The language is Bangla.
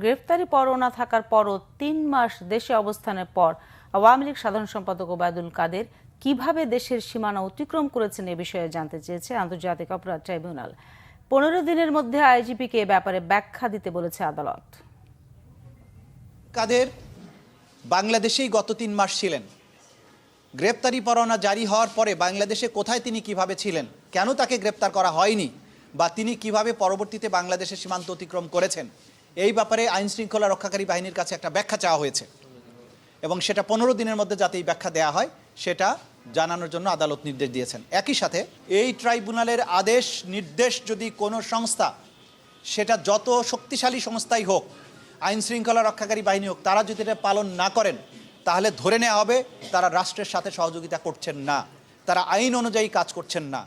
গ্রেফতারি পরোয়ানা থাকার পরও ৩ মাস দেশে অবস্থানের পর আওয়ামী লীগ সাধারণ সম্পাদক ওবায়দুল কাদের কিভাবে দেশের সীমানা অতিক্রম করেছেন এ বিষয়ে জানতে চেয়েছে আন্তর্জাতিক অপরাধ ট্রাইব্যুনাল। ১৫ দিনের মধ্যে আইজিপিকে এ ব্যাপারে ব্যাখ্যা দিতে বলেছে আদালত। কাদের বাংলাদেশেই গত ৩ মাস ছিলেন। গ্রেপ্তারি পরোয়ানা জারি হওয়ার পরে বাংলাদেশে কোথায় তিনি কিভাবে ছিলেন, কেন তাকে গ্রেপ্তার করা হয়নি, বা তিনি কিভাবে পরবর্তীতে বাংলাদেশের সীমান্ত অতিক্রম করেছেন, এই ব্যাপারে আইন শৃঙ্খলা রক্ষাকারী বাহিনীর কাছে একটা ব্যাখ্যা চাওয়া হয়েছে এবং সেটা ১৫ দিনের মধ্যে যাতে এই ব্যাখ্যা দেওয়া হয় সেটা জানানোর জন্য আদালত নির্দেশ দিয়েছেন। একই সাথে এই ট্রাইব্যুনালের আদেশ নির্দেশ যদি কোনো সংস্থা, সেটা যত শক্তিশালী সংস্থাই হোক, আইন শৃঙ্খলা রক্ষাকারী বাহিনী হোক, তারা যদি এটা পালন না করেন তাহলে ধরে নেওয়া হবে তারা রাষ্ট্রের সাথে সহযোগিতা করছেন না, তারা আইন অনুযায়ী কাজ করছেন না।